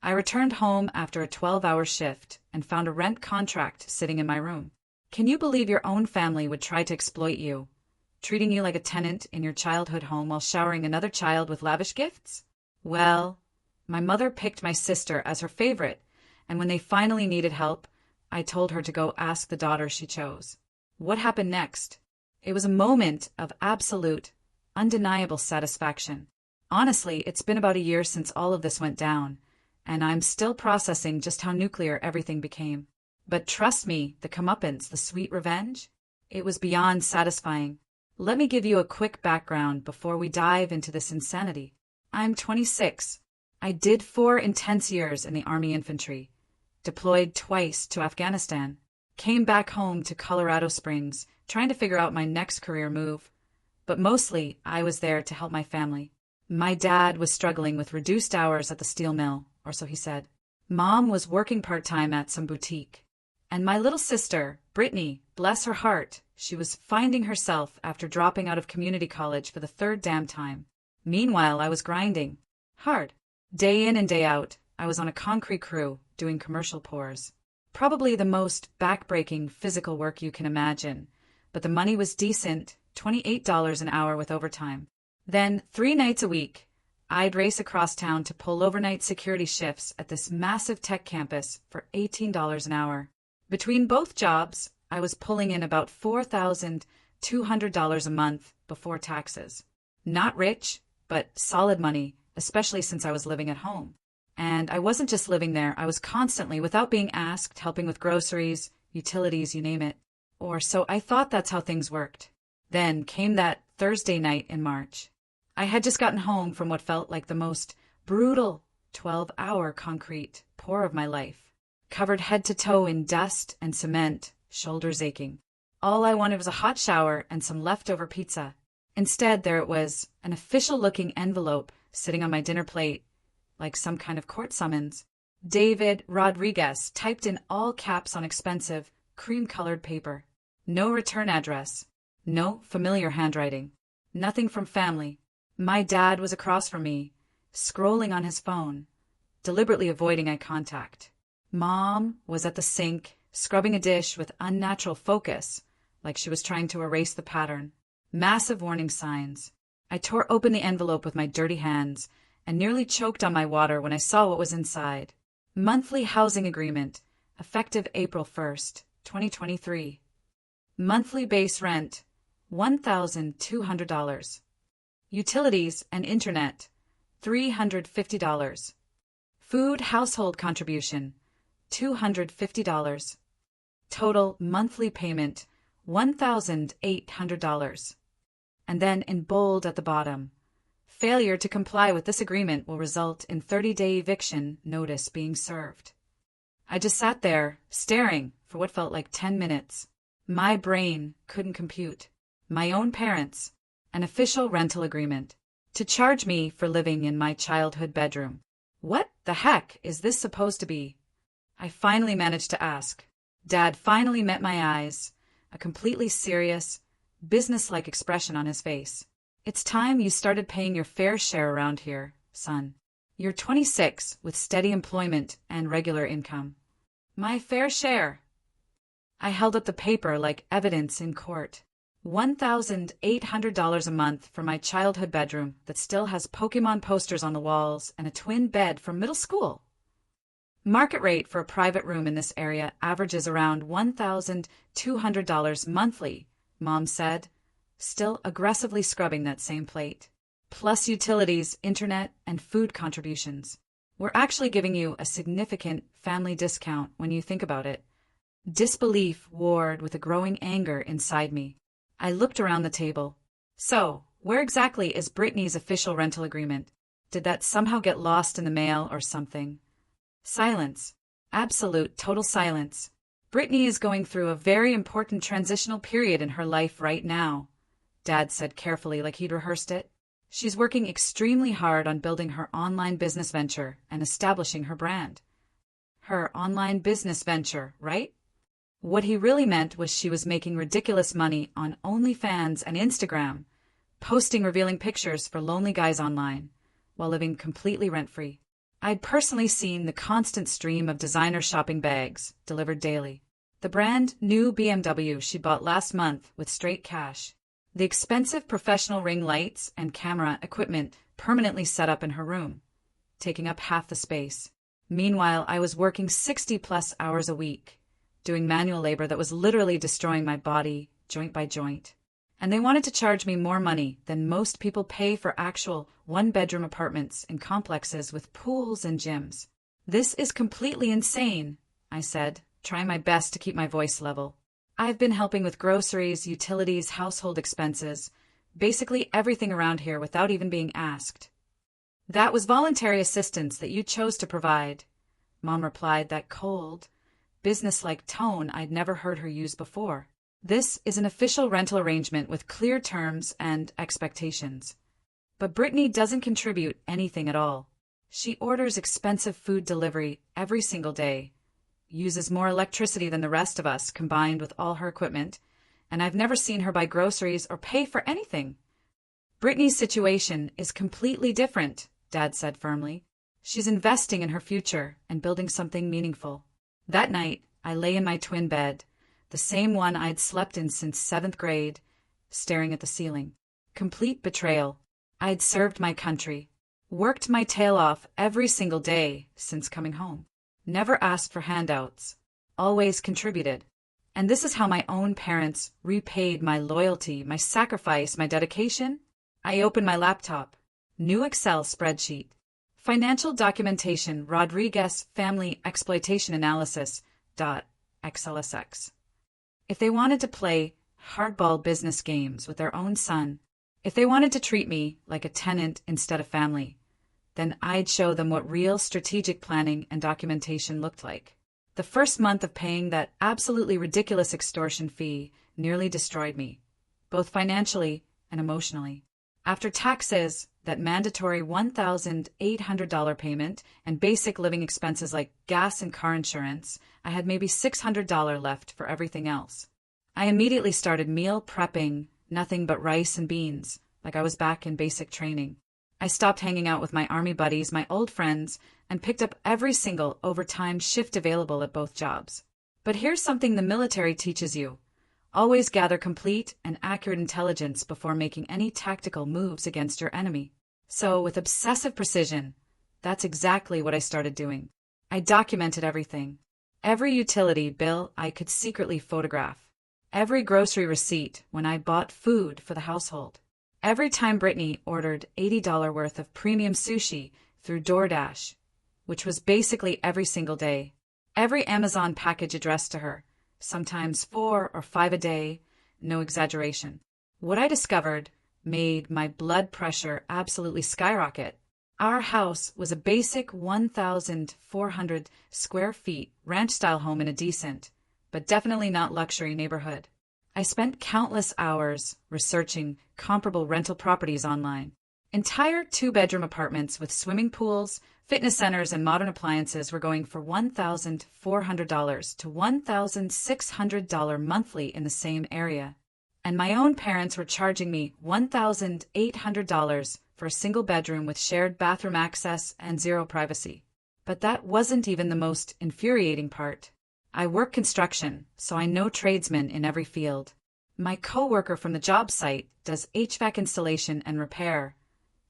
I returned home after a 12-hour shift and found a rent contract sitting in my room. Can you believe your own family would try to exploit you, treating you like a tenant in your childhood home while showering another child with lavish gifts? Well, my mother picked my sister as her favorite, and when they finally needed help, I told her to go ask the daughter she chose. What happened next? It was a moment of absolute, undeniable satisfaction. Honestly, it's been about a year since all of this went down, and I'm still processing just how nuclear everything became. But trust me, the comeuppance, the sweet revenge, it was beyond satisfying. Let me give you a quick background before we dive into this insanity. I'm 26. I did 4 intense years in the Army Infantry, deployed twice to Afghanistan, came back home to Colorado Springs, trying to figure out my next career move. But mostly, I was there to help my family. My dad was struggling with reduced hours at the steel mill, or so he said. Mom was working part-time at some boutique. And my little sister, Brittany, bless her heart, she was finding herself after dropping out of community college for the 3rd damn time. Meanwhile, I was grinding. Hard. Day in and day out, I was on a concrete crew, doing commercial pours. Probably the most back-breaking physical work you can imagine, but the money was decent, $28 an hour with overtime. Then, 3 nights a week, I'd race across town to pull overnight security shifts at this massive tech campus for $18 an hour. Between both jobs, I was pulling in about $4,200 a month before taxes. Not rich, but solid money, especially since I was living at home. And I wasn't just living there, I was constantly, without being asked, helping with groceries, utilities, you name it. Or so I thought that's how things worked. Then came that Thursday night in March. I had just gotten home from what felt like the most brutal 12-hour concrete pour of my life. Covered head to toe in dust and cement, shoulders aching. All I wanted was a hot shower and some leftover pizza. Instead, there it was, an official-looking envelope sitting on my dinner plate, like some kind of court summons. David Rodriguez, typed in all caps on expensive, cream-colored paper. No return address. No familiar handwriting. Nothing from family. My dad was across from me, scrolling on his phone, deliberately avoiding eye contact. Mom was at the sink, scrubbing a dish with unnatural focus, like she was trying to erase the pattern. Massive warning signs. I tore open the envelope with my dirty hands and nearly choked on my water when I saw what was inside. Monthly housing agreement, effective April 1st, 2023. Monthly base rent, $1,200. Utilities and internet, $350. Food household contribution, $250. Total monthly payment, $1,800. And then in bold at the bottom, failure to comply with this agreement will result in 30-day eviction notice being served. I just sat there, staring, for what felt like 10 minutes. My brain couldn't compute. My own parents, an official rental agreement, to charge me for living in my childhood bedroom. What the heck is this supposed to be? I finally managed to ask. Dad finally met my eyes, a completely serious, business-like expression on his face. It's time you started paying your fair share around here, son. You're 26 with steady employment and regular income. My fair share. I held up the paper like evidence in court. $1,800 a month for my childhood bedroom that still has Pokemon posters on the walls and a twin bed from middle school. Market rate for a private room in this area averages around $1,200 monthly, Mom said, still aggressively scrubbing that same plate. Plus utilities, internet, and food contributions. We're actually giving you a significant family discount when you think about it. Disbelief warred with a growing anger inside me. I looked around the table. So, where exactly is Brittany's official rental agreement? Did that somehow get lost in the mail or something? Silence. Absolute, total silence. Brittany is going through a very important transitional period in her life right now, Dad said carefully like he'd rehearsed it. She's working extremely hard on building her online business venture and establishing her brand. Her online business venture, right? What he really meant was she was making ridiculous money on OnlyFans and Instagram, posting revealing pictures for lonely guys online, while living completely rent-free. I'd personally seen the constant stream of designer shopping bags delivered daily. The brand new BMW she bought last month with straight cash. The expensive professional ring lights and camera equipment permanently set up in her room, taking up half the space. Meanwhile, I was working 60+ hours a week, doing manual labor that was literally destroying my body, joint by joint. And they wanted to charge me more money than most people pay for actual one-bedroom apartments in complexes with pools and gyms. "This is completely insane," I said, trying my best to keep my voice level. "I've been helping with groceries, utilities, household expenses, basically everything around here without even being asked." "That was voluntary assistance that you chose to provide," Mom replied, that cold, businesslike tone I'd never heard her use before. "This is an official rental arrangement with clear terms and expectations." But Brittany doesn't contribute anything at all. She orders expensive food delivery every single day, uses more electricity than the rest of us combined with all her equipment, and I've never seen her buy groceries or pay for anything. "Brittany's situation is completely different," Dad said firmly. "She's investing in her future and building something meaningful." That night, I lay in my twin bed, the same one I'd slept in since 7th grade, staring at the ceiling. Complete betrayal. I'd served my country, worked my tail off every single day since coming home, never asked for handouts, always contributed. And this is how my own parents repaid my loyalty, my sacrifice, my dedication? I opened my laptop. New Excel spreadsheet. Financial documentation, Rodriguez Family Exploitation Analysis. .xlsx. If they wanted to play hardball business games with their own son, if they wanted to treat me like a tenant instead of family, then I'd show them what real strategic planning and documentation looked like. The first month of paying that absolutely ridiculous extortion fee nearly destroyed me, both financially and emotionally. After taxes, that mandatory $1,800 payment, and basic living expenses like gas and car insurance, I had maybe $600 left for everything else. I immediately started meal prepping, nothing but rice and beans, like I was back in basic training. I stopped hanging out with my army buddies, my old friends, and picked up every single overtime shift available at both jobs. But here's something the military teaches you. Always gather complete and accurate intelligence before making any tactical moves against your enemy. So, with obsessive precision, that's exactly what I started doing. I documented everything. Every utility bill I could secretly photograph. Every grocery receipt when I bought food for the household. Every time Brittany ordered $80 worth of premium sushi through DoorDash, which was basically every single day. Every Amazon package addressed to her. Sometimes 4 or 5 a day, no exaggeration. What I discovered made my blood pressure absolutely skyrocket. Our house was a basic 1,400 square feet ranch-style home in a decent, but definitely not luxury neighborhood. I spent countless hours researching comparable rental properties online. Entire 2-bedroom apartments with swimming pools, fitness centers, and modern appliances were going for $1,400 to $1,600 monthly in the same area. And my own parents were charging me $1,800 for a single bedroom with shared bathroom access and zero privacy. But that wasn't even the most infuriating part. I work construction, so I know tradesmen in every field. My coworker from the job site does HVAC installation and repair.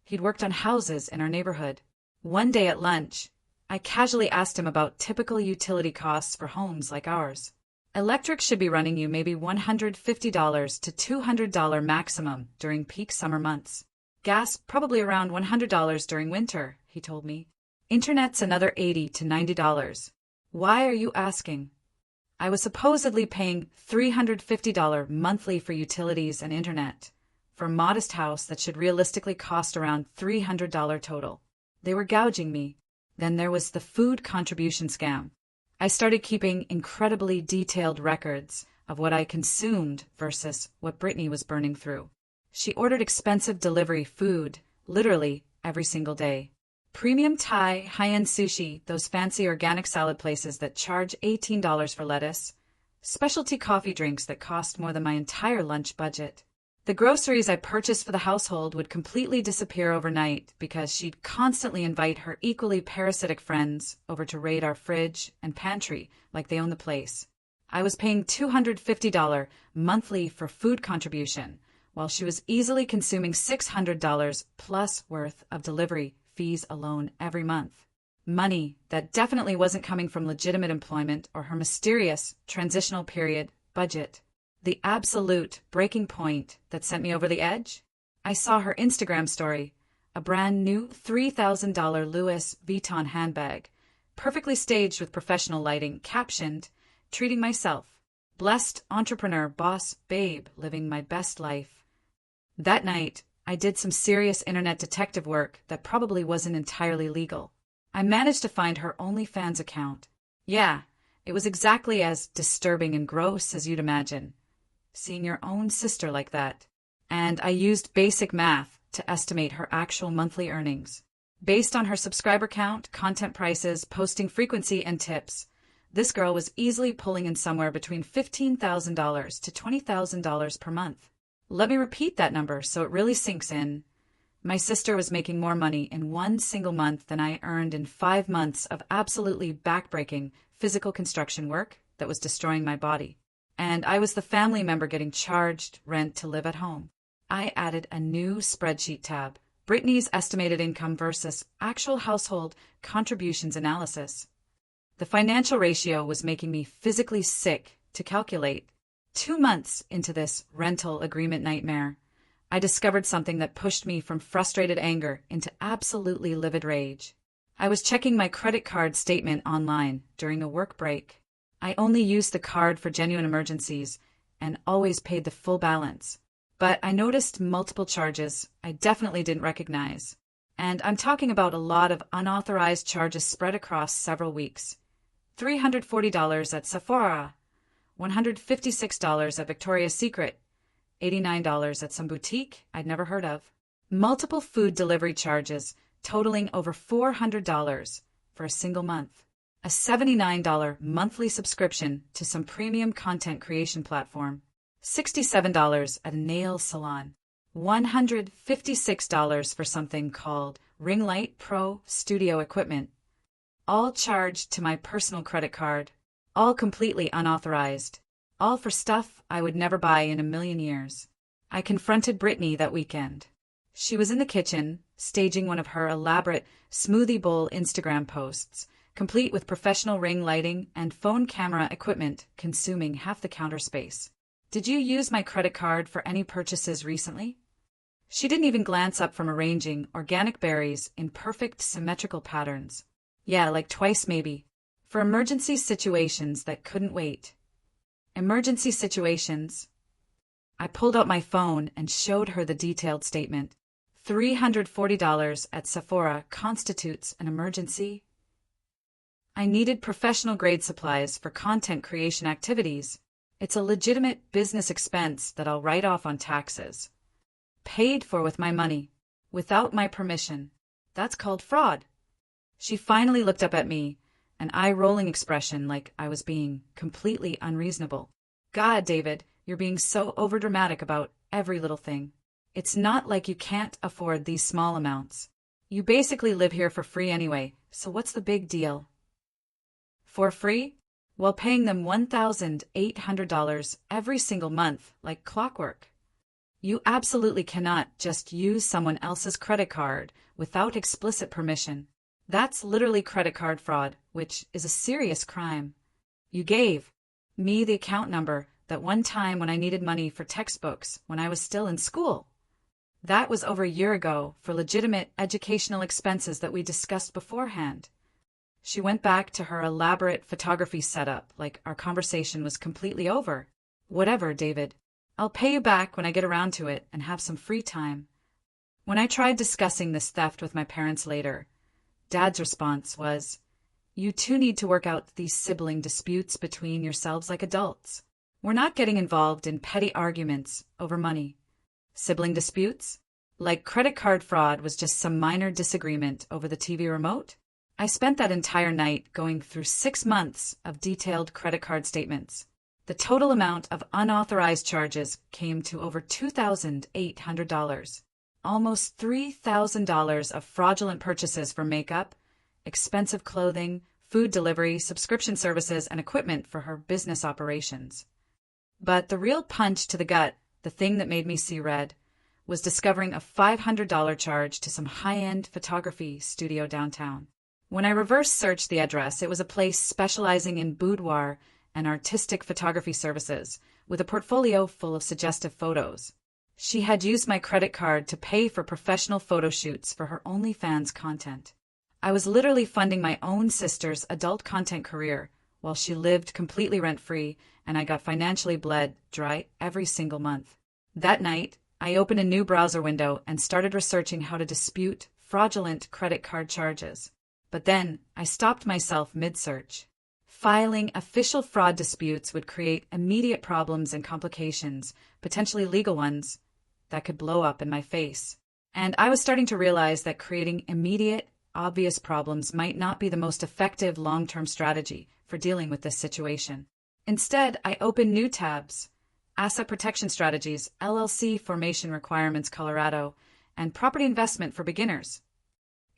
He'd worked on houses in our neighborhood. One day at lunch, I casually asked him about typical utility costs for homes like ours. Electric should be running you maybe $150 to $200 maximum during peak summer months. Gas probably around $100 during winter, he told me. Internet's another $80 to $90. Why are you asking? I was supposedly paying $350 monthly for utilities and internet, for a modest house that should realistically cost around $300 total. They were gouging me. Then there was the food contribution scam. I started keeping incredibly detailed records of what I consumed versus what Brittany was burning through. She ordered expensive delivery food, literally every single day. Premium Thai, high-end sushi, those fancy organic salad places that charge $18 for lettuce, specialty coffee drinks that cost more than my entire lunch budget. The groceries I purchased for the household would completely disappear overnight because she'd constantly invite her equally parasitic friends over to raid our fridge and pantry like they own the place. I was paying $250 monthly for food contribution, while she was easily consuming $600 plus worth of delivery fees alone every month. Money that definitely wasn't coming from legitimate employment or her mysterious transitional period budget. The absolute breaking point that sent me over the edge? I saw her Instagram story, a brand new $3,000 Louis Vuitton handbag, perfectly staged with professional lighting, captioned, "Treating myself. Blessed entrepreneur, boss, babe, living my best life." That night, I did some serious internet detective work that probably wasn't entirely legal. I managed to find her OnlyFans account. Yeah, it was exactly as disturbing and gross as you'd imagine. Seeing your own sister like that. And I used basic math to estimate her actual monthly earnings. Based on her subscriber count, content prices, posting frequency, and tips, this girl was easily pulling in somewhere between $15,000 to $20,000 per month. Let me repeat that number so it really sinks in. My sister was making more money in one single month than I earned in 5 months of absolutely backbreaking physical construction work that was destroying my body. And I was the family member getting charged rent to live at home. I added a new spreadsheet tab, Brittany's estimated income versus actual household contributions analysis. The financial ratio was making me physically sick to calculate. 2 months into this rental agreement nightmare, I discovered something that pushed me from frustrated anger into absolutely livid rage. I was checking my credit card statement online during a work break. I only used the card for genuine emergencies and always paid the full balance. But I noticed multiple charges I definitely didn't recognize. And I'm talking about a lot of unauthorized charges spread across several weeks. $340 at Sephora, $156 at Victoria's Secret, $89 at some boutique I'd never heard of. Multiple food delivery charges totaling over $400 for a single month. A $79 monthly subscription to some premium content creation platform, $67 at a nail salon, $156 for something called Ringlight Pro Studio equipment, all charged to my personal credit card, all completely unauthorized, all for stuff I would never buy in a million years. I confronted Brittany that weekend. She was in the kitchen, staging one of her elaborate smoothie bowl Instagram posts, complete with professional ring lighting and phone camera equipment consuming half the counter space. "Did you use my credit card for any purchases recently?" She didn't even glance up from arranging organic berries in perfect symmetrical patterns. Yeah, like twice maybe. For emergency situations that couldn't wait. Emergency situations. I pulled out my phone and showed her the detailed statement. $340 at Sephora constitutes an emergency. I needed professional-grade supplies for content creation activities. It's a legitimate business expense that I'll write off on taxes. Paid for with my money, without my permission. That's called fraud. She finally looked up at me, an eye-rolling expression like I was being completely unreasonable. "God, David, you're being so overdramatic about every little thing. It's not like you can't afford these small amounts. You basically live here for free anyway, so what's the big deal?" For free? While paying them $1,800 every single month like clockwork. You absolutely cannot just use someone else's credit card without explicit permission. That's literally credit card fraud, which is a serious crime. You gave me the account number that one time when I needed money for textbooks when I was still in school. That was over a year ago for legitimate educational expenses that we discussed beforehand. She went back to her elaborate photography setup like our conversation was completely over. "Whatever, David. I'll pay you back when I get around to it and have some free time." When I tried discussing this theft with my parents later, Dad's response was, "You two need to work out these sibling disputes between yourselves like adults. We're not getting involved in petty arguments over money." Sibling disputes? Like credit card fraud was just some minor disagreement over the TV remote? I spent that entire night going through 6 months of detailed credit card statements. The total amount of unauthorized charges came to over $2,800. Almost $3,000 of fraudulent purchases for makeup, expensive clothing, food delivery, subscription services, and equipment for her business operations. But the real punch to the gut, the thing that made me see red, was discovering a $500 charge to some high-end photography studio downtown. When I reverse searched the address, it was a place specializing in boudoir and artistic photography services, with a portfolio full of suggestive photos. She had used my credit card to pay for professional photo shoots for her OnlyFans content. I was literally funding my own sister's adult content career while she lived completely rent-free, and I got financially bled dry every single month. That night, I opened a new browser window and started researching how to dispute fraudulent credit card charges. But then, I stopped myself mid-search. Filing official fraud disputes would create immediate problems and complications, potentially legal ones, that could blow up in my face. And I was starting to realize that creating immediate, obvious problems might not be the most effective long-term strategy for dealing with this situation. Instead, I opened new tabs: Asset Protection Strategies, LLC Formation Requirements, Colorado, and Property Investment for Beginners.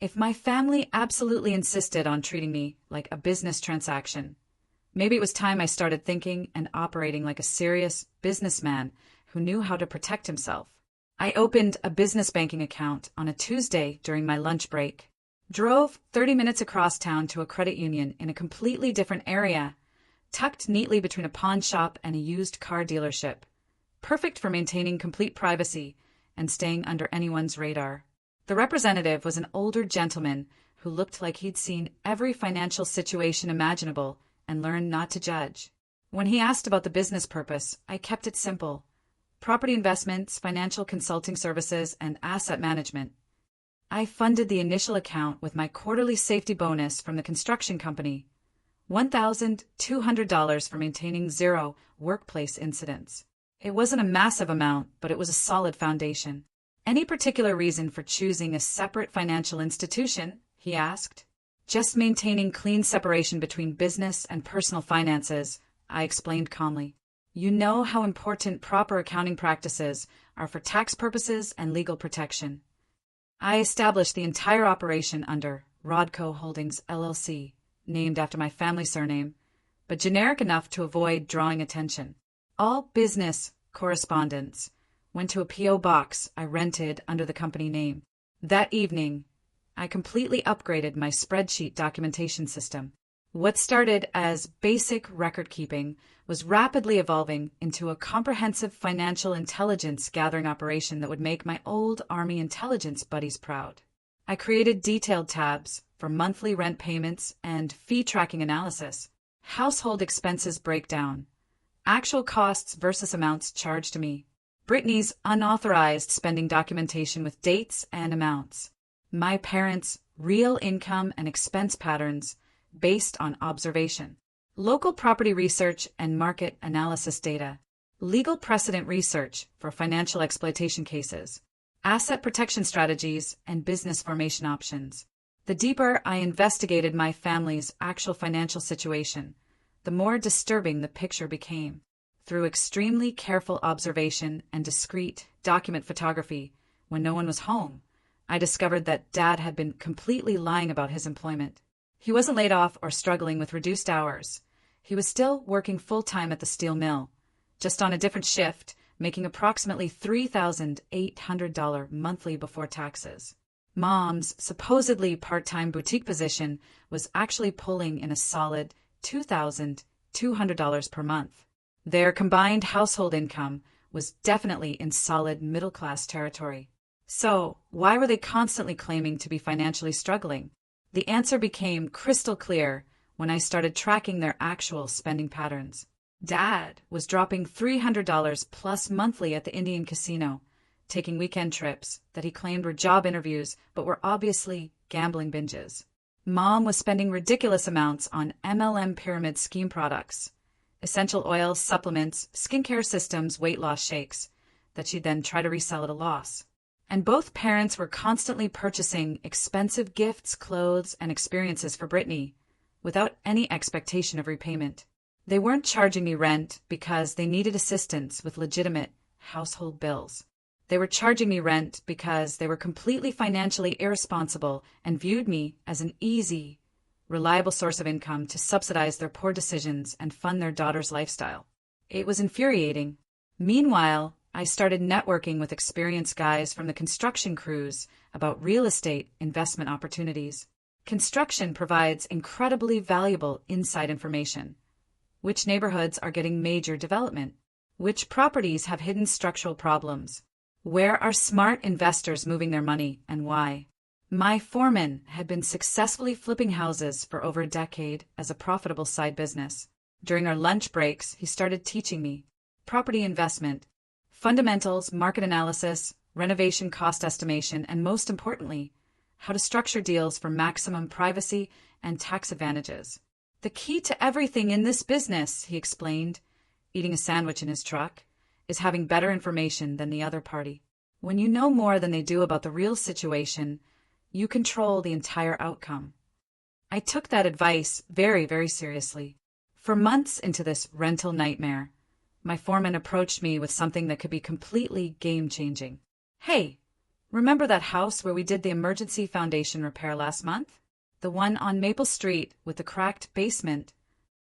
If my family absolutely insisted on treating me like a business transaction, maybe it was time I started thinking and operating like a serious businessman who knew how to protect himself. I opened a business banking account on a Tuesday during my lunch break, drove 30 minutes across town to a credit union in a completely different area, tucked neatly between a pawn shop and a used car dealership, perfect for maintaining complete privacy and staying under anyone's radar. The representative was an older gentleman who looked like he'd seen every financial situation imaginable and learned not to judge. When he asked about the business purpose, I kept it simple: property investments, financial consulting services, and asset management. I funded the initial account with my quarterly safety bonus from the construction company, $1,200 for maintaining 0 workplace incidents. It wasn't a massive amount, but it was a solid foundation. Any particular reason for choosing a separate financial institution? He asked. Just maintaining clean separation between business and personal finances, I explained calmly. You know how important proper accounting practices are for tax purposes and legal protection. I established the entire operation under Rodco Holdings, LLC, named after my family surname, but generic enough to avoid drawing attention. All business correspondence went to a P.O. box I rented under the company name. That evening, I completely upgraded my spreadsheet documentation system. What started as basic record-keeping was rapidly evolving into a comprehensive financial intelligence gathering operation that would make my old Army intelligence buddies proud. I created detailed tabs for monthly rent payments and fee tracking analysis, household expenses breakdown, actual costs versus amounts charged to me, Brittany's unauthorized spending documentation with dates and amounts, my parents' real income and expense patterns based on observation, local property research and market analysis data, legal precedent research for financial exploitation cases, asset protection strategies, and business formation options. The deeper I investigated my family's actual financial situation, the more disturbing the picture became. Through extremely careful observation and discreet document photography, when no one was home, I discovered that Dad had been completely lying about his employment. He wasn't laid off or struggling with reduced hours. He was still working full-time at the steel mill, just on a different shift, making approximately $3,800 monthly before taxes. Mom's supposedly part-time boutique position was actually pulling in a solid $2,200 per month. Their combined household income was definitely in solid middle-class territory. So, why were they constantly claiming to be financially struggling? The answer became crystal clear when I started tracking their actual spending patterns. Dad was dropping $300 plus monthly at the Indian casino, taking weekend trips that he claimed were job interviews but were obviously gambling binges. Mom was spending ridiculous amounts on MLM pyramid scheme products, essential oils, supplements, skincare systems, weight loss shakes that she'd then try to resell at a loss. And both parents were constantly purchasing expensive gifts, clothes, and experiences for Brittany, without any expectation of repayment. They weren't charging me rent because they needed assistance with legitimate household bills. They were charging me rent because they were completely financially irresponsible and viewed me as an easy, reliable source of income to subsidize their poor decisions and fund their daughter's lifestyle. It was infuriating. Meanwhile, I started networking with experienced guys from the construction crews about real estate investment opportunities. Construction provides incredibly valuable inside information. Which neighborhoods are getting major development? Which properties have hidden structural problems? Where are smart investors moving their money and why? My foreman had been successfully flipping houses for over a decade as a profitable side business. During our lunch breaks, he started teaching me property investment, fundamentals, market analysis, renovation cost estimation, and most importantly, how to structure deals for maximum privacy and tax advantages. The key to everything in this business, he explained, eating a sandwich in his truck, is having better information than the other party. When you know more than they do about the real situation, you control the entire outcome. I took that advice very, very seriously. For months into this rental nightmare, my foreman approached me with something that could be completely game-changing. Hey, remember that house where we did the emergency foundation repair last month? The one on Maple Street with the cracked basement?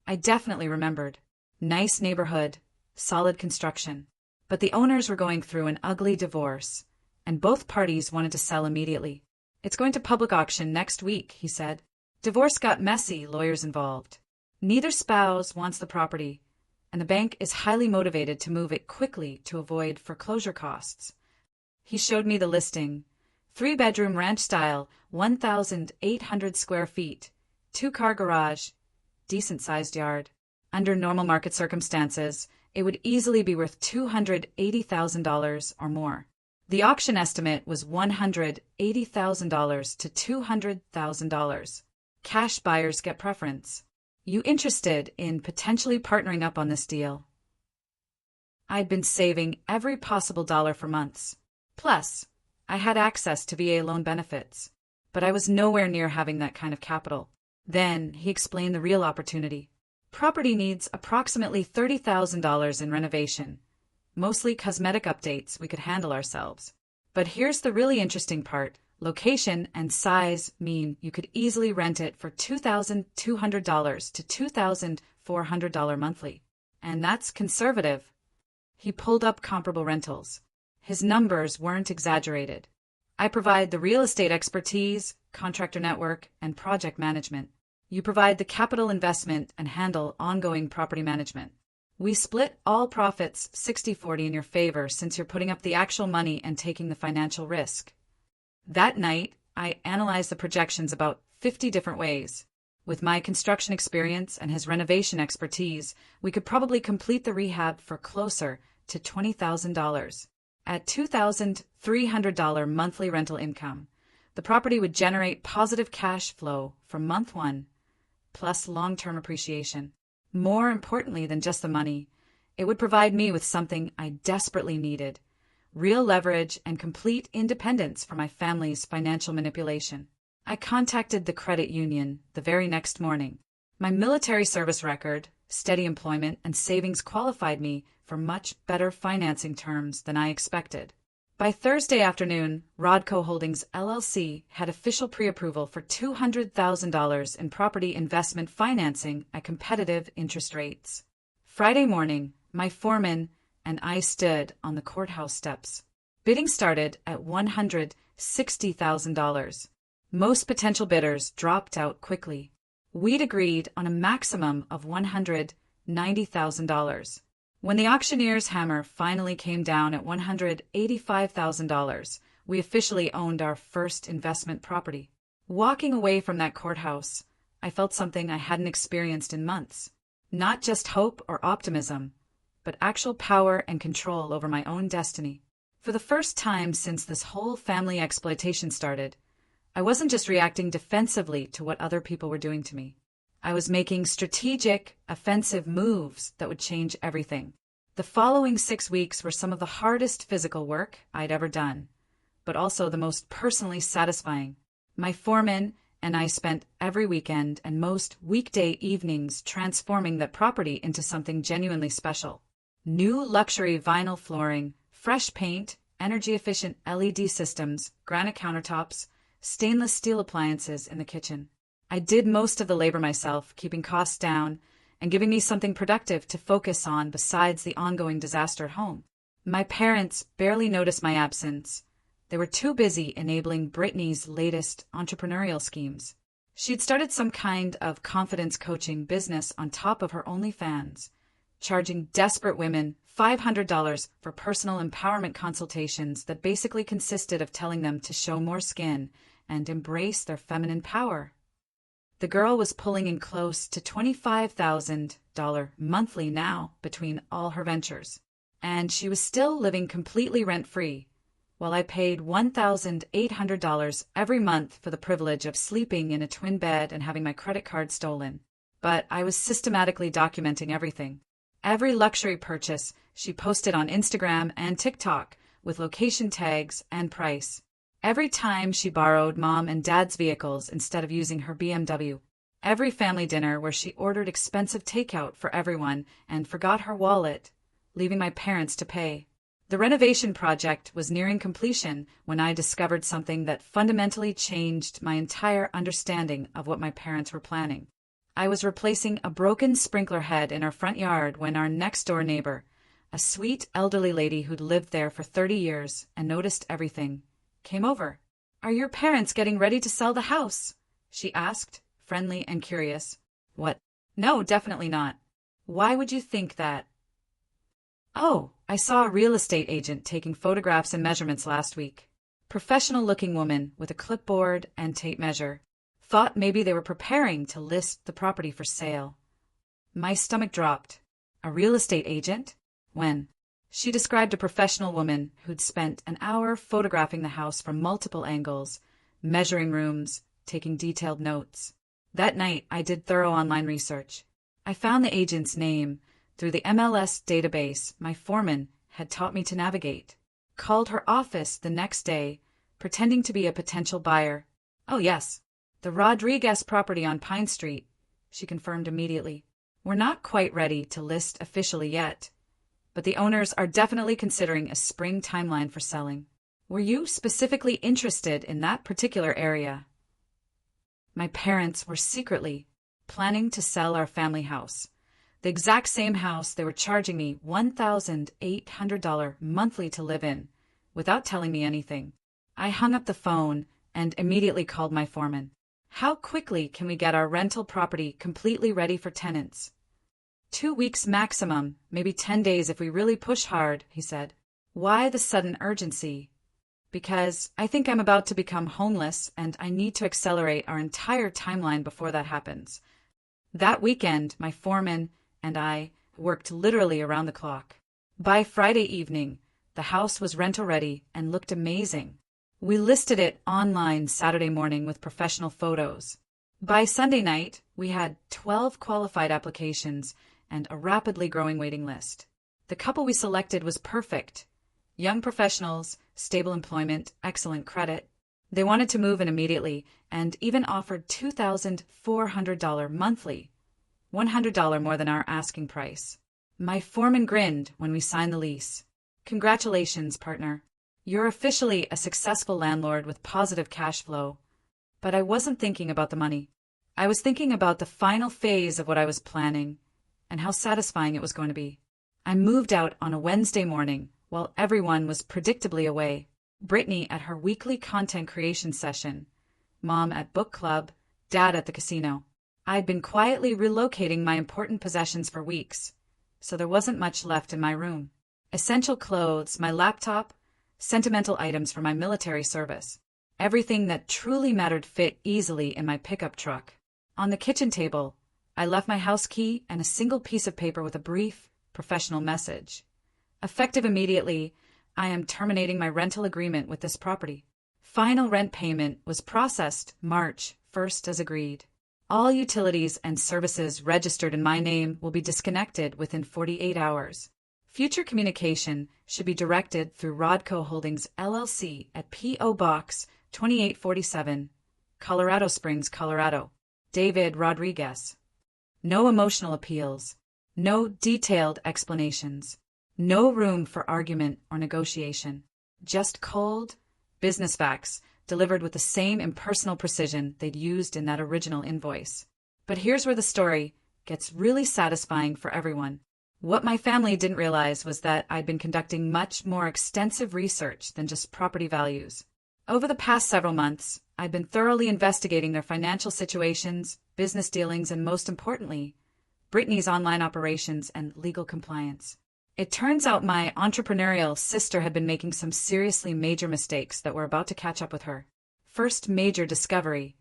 I definitely remembered. Nice neighborhood, solid construction. But the owners were going through an ugly divorce, and both parties wanted to sell immediately. It's going to public auction next week, he said. Divorce got messy, lawyers involved. Neither spouse wants the property, and the bank is highly motivated to move it quickly to avoid foreclosure costs. He showed me the listing. 3-bedroom ranch style, 1,800 square feet, 2-car garage, decent-sized yard. Under normal market circumstances, it would easily be worth $280,000 or more. The auction estimate was $180,000 to $200,000. Cash buyers get preference. You interested in potentially partnering up on this deal? I'd been saving every possible dollar for months. Plus, I had access to VA loan benefits, but I was nowhere near having that kind of capital. Then he explained the real opportunity. Property needs approximately $30,000 in renovation. Mostly cosmetic updates we could handle ourselves. But here's the really interesting part. Location and size mean you could easily rent it for $2,200 to $2,400 monthly. And that's conservative. He pulled up comparable rentals. His numbers weren't exaggerated. I provide the real estate expertise, contractor network, and project management. You provide the capital investment and handle ongoing property management. We split all profits 60-40 in your favor since you're putting up the actual money and taking the financial risk. That night, I analyzed the projections about 50 different ways. With my construction experience and his renovation expertise, we could probably complete the rehab for closer to $20,000. At $2,300 monthly rental income, the property would generate positive cash flow from month one, plus long-term appreciation. More importantly than just the money, it would provide me with something I desperately needed: real leverage and complete independence from my family's financial manipulation. I contacted the credit union the very next morning. My military service record, steady employment, and savings qualified me for much better financing terms than I expected. By Thursday afternoon, Rodco Holdings LLC had official pre-approval for $200,000 in property investment financing at competitive interest rates. Friday morning, my foreman and I stood on the courthouse steps. Bidding started at $160,000. Most potential bidders dropped out quickly. We'd agreed on a maximum of $190,000. When the auctioneer's hammer finally came down at $185,000, we officially owned our first investment property. Walking away from that courthouse, I felt something I hadn't experienced in months. Not just hope or optimism, but actual power and control over my own destiny. For the first time since this whole family exploitation started, I wasn't just reacting defensively to what other people were doing to me. I was making strategic, offensive moves that would change everything. The following 6 weeks were some of the hardest physical work I'd ever done, but also the most personally satisfying. My foreman and I spent every weekend and most weekday evenings transforming that property into something genuinely special. New luxury vinyl flooring, fresh paint, energy-efficient LED systems, granite countertops, stainless steel appliances in the kitchen. I did most of the labor myself, keeping costs down and giving me something productive to focus on besides the ongoing disaster at home. My parents barely noticed my absence. They were too busy enabling Brittany's latest entrepreneurial schemes. She'd started some kind of confidence coaching business on top of her OnlyFans, charging desperate women $500 for personal empowerment consultations that basically consisted of telling them to show more skin and embrace their feminine power. The girl was pulling in close to $25,000 monthly now between all her ventures, and she was still living completely rent-free, while I paid $1,800 every month for the privilege of sleeping in a twin bed and having my credit card stolen. But I was systematically documenting everything. Every luxury purchase she posted on Instagram and TikTok with location tags and price. Every time she borrowed mom and dad's vehicles instead of using her BMW. Every family dinner where she ordered expensive takeout for everyone and forgot her wallet, leaving my parents to pay. The renovation project was nearing completion when I discovered something that fundamentally changed my entire understanding of what my parents were planning. I was replacing a broken sprinkler head in our front yard when our next-door neighbor, a sweet elderly lady who'd lived there for 30 years and noticed everything, came over. "Are your parents getting ready to sell the house?" she asked, friendly and curious. "What? No, definitely not. Why would you think that?" "Oh, I saw a real estate agent taking photographs and measurements last week. Professional-looking woman with a clipboard and tape measure. Thought maybe they were preparing to list the property for sale." My stomach dropped. A real estate agent? When? She described a professional woman who'd spent an hour photographing the house from multiple angles, measuring rooms, taking detailed notes. That night, I did thorough online research. I found the agent's name through the MLS database my foreman had taught me to navigate. Called her office the next day, pretending to be a potential buyer. "Oh yes, the Rodriguez property on Pine Street," she confirmed immediately. "We're not quite ready to list officially yet, but the owners are definitely considering a spring timeline for selling. Were you specifically interested in that particular area?" My parents were secretly planning to sell our family house, the exact same house they were charging me $1,800 monthly to live in, without telling me anything. I hung up the phone and immediately called my foreman. "How quickly can we get our rental property completely ready for tenants?" 2 weeks maximum, maybe 10 days if we really push hard, he said. "Why the sudden urgency?" "Because I think I'm about to become homeless and I need to accelerate our entire timeline before that happens." That weekend, my foreman and I worked literally around the clock. By Friday evening, the house was rental ready and looked amazing. We listed it online Saturday morning with professional photos. By Sunday night, we had 12 qualified applications and a rapidly growing waiting list. The couple we selected was perfect. Young professionals, stable employment, excellent credit. They wanted to move in immediately and even offered $2,400 monthly, $100 more than our asking price. My foreman grinned when we signed the lease. "Congratulations, partner. You're officially a successful landlord with positive cash flow." But I wasn't thinking about the money. I was thinking about the final phase of what I was planning and how satisfying it was going to be. I moved out on a Wednesday morning while everyone was predictably away. Brittany at her weekly content creation session, Mom at book club, Dad at the casino. I'd been quietly relocating my important possessions for weeks, so there wasn't much left in my room. Essential clothes, my laptop, sentimental items for my military service. Everything that truly mattered fit easily in my pickup truck. On the kitchen table, I left my house key and a single piece of paper with a brief, professional message. Effective immediately, I am terminating my rental agreement with this property. Final rent payment was processed March 1st as agreed. All utilities and services registered in my name will be disconnected within 48 hours. Future communication should be directed through Rodco Holdings LLC at P.O. Box 2847, Colorado Springs, Colorado. David Rodriguez. No emotional appeals. No detailed explanations. No room for argument or negotiation. Just cold, business facts delivered with the same impersonal precision they'd used in that original invoice. But here's where the story gets really satisfying for everyone. What my family didn't realize was that I'd been conducting much more extensive research than just property values. Over the past several months, I'd been thoroughly investigating their financial situations, business dealings, and most importantly, Brittany's online operations and legal compliance. It turns out my entrepreneurial sister had been making some seriously major mistakes that were about to catch up with her. First major discovery: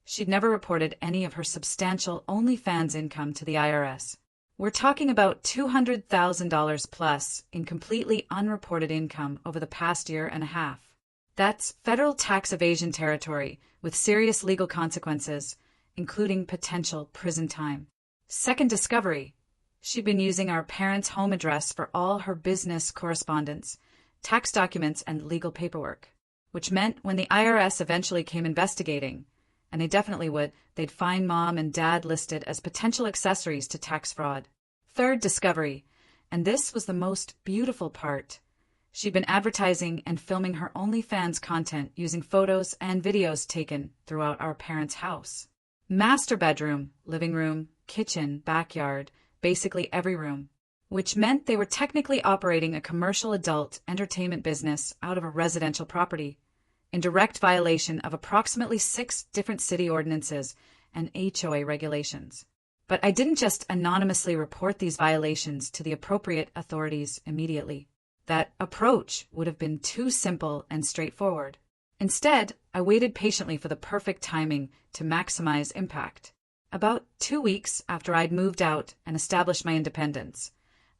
she'd never reported any of her substantial OnlyFans income to the IRS. We're talking about $200,000 plus in completely unreported income over the past year and a half. That's federal tax evasion territory with serious legal consequences, including potential prison time. Second discovery: she'd been using our parents' home address for all her business correspondence, tax documents, and legal paperwork, which meant when the IRS eventually came investigating, and they definitely would, they'd find Mom and Dad listed as potential accessories to tax fraud. Third discovery, and this was the most beautiful part: she'd been advertising and filming her OnlyFans content using photos and videos taken throughout our parents' house. Master bedroom, living room, kitchen, backyard, basically every room, which meant they were technically operating a commercial adult entertainment business out of a residential property, in direct violation of approximately 6 different city ordinances and HOA regulations. But I didn't just anonymously report these violations to the appropriate authorities immediately. That approach would have been too simple and straightforward. Instead, I waited patiently for the perfect timing to maximize impact. About 2 weeks after I'd moved out and established my independence,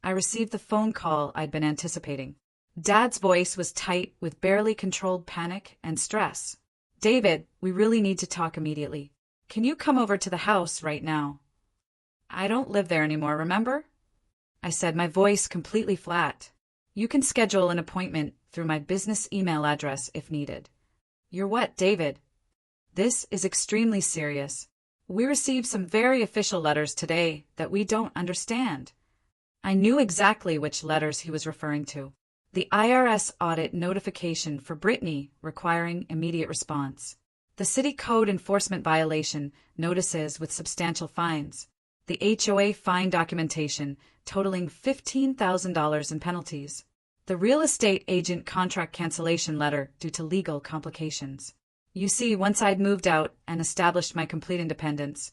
I received the phone call I'd been anticipating. Dad's voice was tight with barely controlled panic and stress. "David, we really need to talk immediately. Can you come over to the house right now?" "I don't live there anymore, remember?" I said, my voice completely flat. "You can schedule an appointment through my business email address if needed." "You're what, David?" "This is extremely serious. We received some very official letters today that we don't understand." I knew exactly which letters he was referring to. The IRS audit notification for Brittany requiring immediate response. The city code enforcement violation notices with substantial fines. The HOA fine documentation totaling $15,000 in penalties. The real estate agent contract cancellation letter due to legal complications. You see, once I'd moved out and established my complete independence,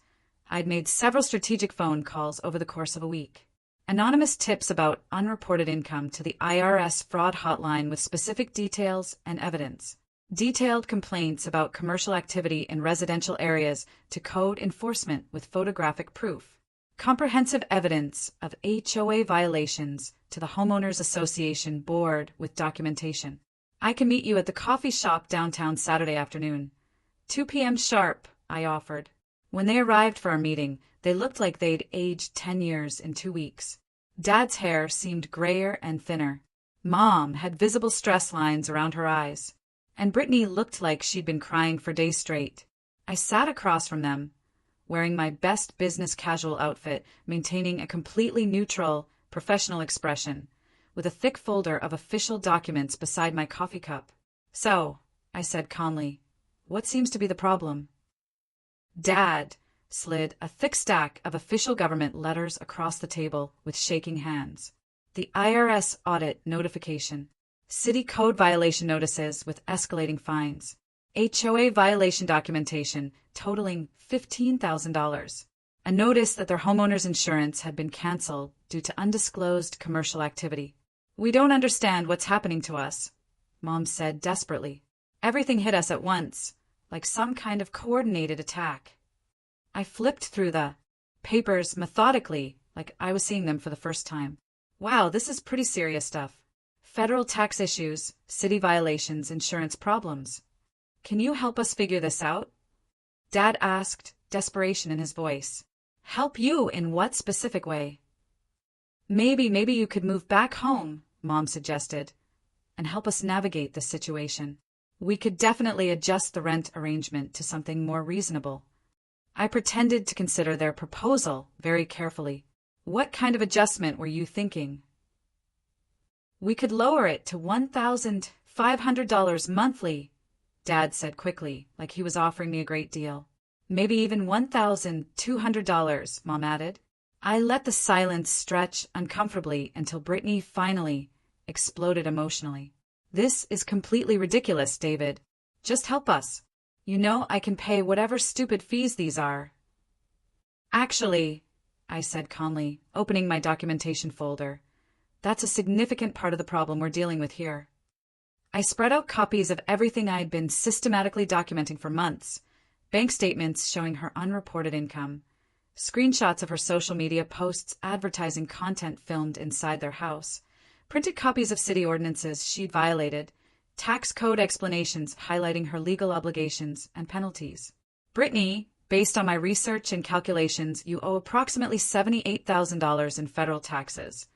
I'd made several strategic phone calls over the course of a week. Anonymous tips about unreported income to the IRS fraud hotline with specific details and evidence. Detailed complaints about commercial activity in residential areas to code enforcement with photographic proof. Comprehensive evidence of HOA violations to the Homeowners Association board with documentation. "I can meet you at the coffee shop downtown Saturday afternoon. 2 p.m. sharp," I offered. When they arrived for our meeting, they looked like they'd aged 10 years in 2 weeks. Dad's hair seemed grayer and thinner. Mom had visible stress lines around her eyes. And Brittany looked like she'd been crying for days straight. I sat across from them, wearing my best business casual outfit, maintaining a completely neutral, professional expression, with a thick folder of official documents beside my coffee cup. "So," I said calmly, "what seems to be the problem?" Dad slid a thick stack of official government letters across the table with shaking hands. The IRS audit notification. City code violation notices with escalating fines. HOA violation documentation totaling $15,000. A notice that their homeowner's insurance had been canceled due to undisclosed commercial activity. "We don't understand what's happening to us," Mom said desperately. "Everything hit us at once, like some kind of coordinated attack." I flipped through the papers methodically, like I was seeing them for the first time. "Wow, this is pretty serious stuff. Federal tax issues, city violations, insurance problems. Can you help us figure this out?" Dad asked, desperation in his voice. "Help you in what specific way?" Maybe you could move back home," Mom suggested, "and help us navigate this situation." We could definitely adjust the rent arrangement to something more reasonable. I pretended to consider their proposal very carefully. What kind of adjustment were you thinking? We could lower it to $1,500 monthly, Dad said quickly, like he was offering me a great deal. Maybe even $1,200, Mom added. I let the silence stretch uncomfortably until Brittany finally exploded emotionally. This is completely ridiculous, David. Just help us. You know I can pay whatever stupid fees these are. Actually, I said calmly, opening my documentation folder, that's a significant part of the problem we're dealing with here. I spread out copies of everything I had been systematically documenting for months, bank statements showing her unreported income, screenshots of her social media posts advertising content filmed inside their house, printed copies of city ordinances she'd violated, tax code explanations highlighting her legal obligations and penalties. Brittany, based on my research and calculations, you owe approximately $78,000 in federal taxes,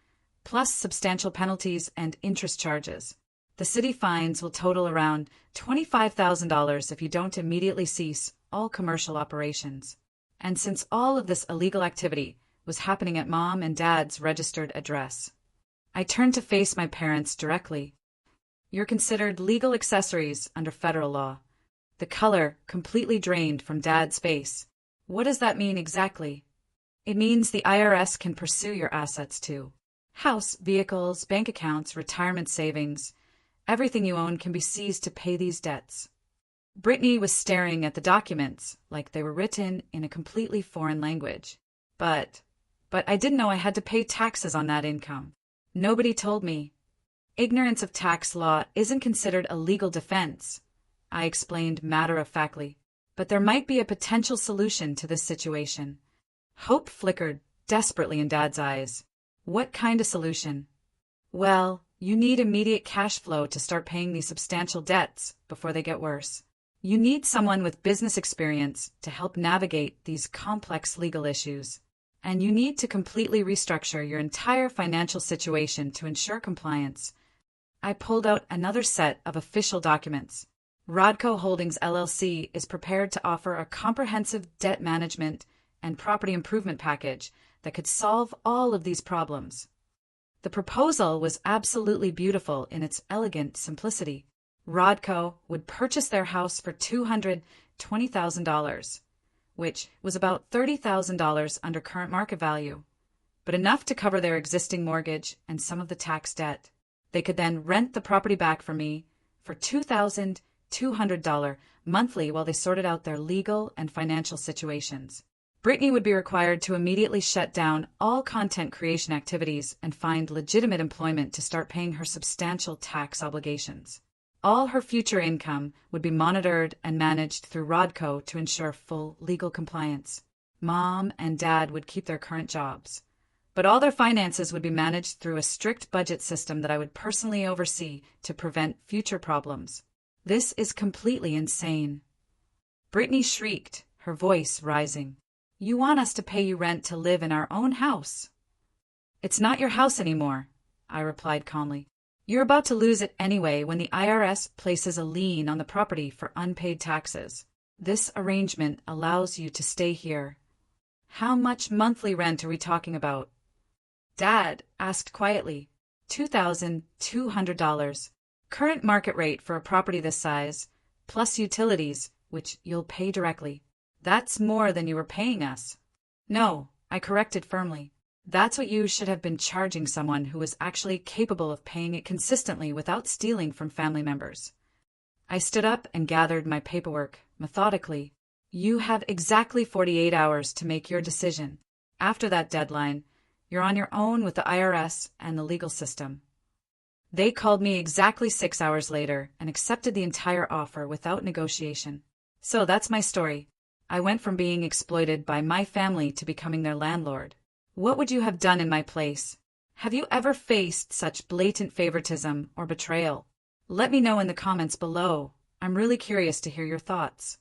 plus substantial penalties and interest charges. The city fines will total around $25,000 if you don't immediately cease all commercial operations. And since all of this illegal activity was happening at Mom and Dad's registered address, I turned to face my parents directly. You're considered legal accessories under federal law. The color completely drained from Dad's face. What does that mean exactly? It means the IRS can pursue your assets too. House, vehicles, bank accounts, retirement savings, everything you own can be seized to pay these debts. Brittany was staring at the documents like they were written in a completely foreign language. But I didn't know I had to pay taxes on that income. Nobody told me. Ignorance of tax law isn't considered a legal defense, I explained matter-of-factly. But there might be a potential solution to this situation. Hope flickered desperately in Dad's eyes. What kind of solution? Well, you need immediate cash flow to start paying these substantial debts before they get worse. You need someone with business experience to help navigate these complex legal issues. And you need to completely restructure your entire financial situation to ensure compliance. I pulled out another set of official documents. Rodco Holdings LLC is prepared to offer a comprehensive debt management and property improvement package that could solve all of these problems. The proposal was absolutely beautiful in its elegant simplicity. Rodco would purchase their house for $220,000. Which was about $30,000 under current market value, but enough to cover their existing mortgage and some of the tax debt. They could then rent the property back from me for $2,200 monthly while they sorted out their legal and financial situations. Brittany would be required to immediately shut down all content creation activities and find legitimate employment to start paying her substantial tax obligations. All her future income would be monitored and managed through Rodco to ensure full legal compliance. Mom and Dad would keep their current jobs, but all their finances would be managed through a strict budget system that I would personally oversee to prevent future problems. This is completely insane. Brittany shrieked, her voice rising. You want us to pay you rent to live in our own house? It's not your house anymore, I replied calmly. You're about to lose it anyway when the IRS places a lien on the property for unpaid taxes. This arrangement allows you to stay here. How much monthly rent are we talking about? Dad asked quietly. $2,200. Current market rate for a property this size, plus utilities, which you'll pay directly. That's more than you were paying us. No, I corrected firmly. That's what you should have been charging someone who was actually capable of paying it consistently without stealing from family members. I stood up and gathered my paperwork, methodically. You have exactly 48 hours to make your decision. After that deadline, you're on your own with the IRS and the legal system. They called me exactly 6 hours later and accepted the entire offer without negotiation. So that's my story. I went from being exploited by my family to becoming their landlord. What would you have done in my place? Have you ever faced such blatant favoritism or betrayal? Let me know in the comments below. I'm really curious to hear your thoughts.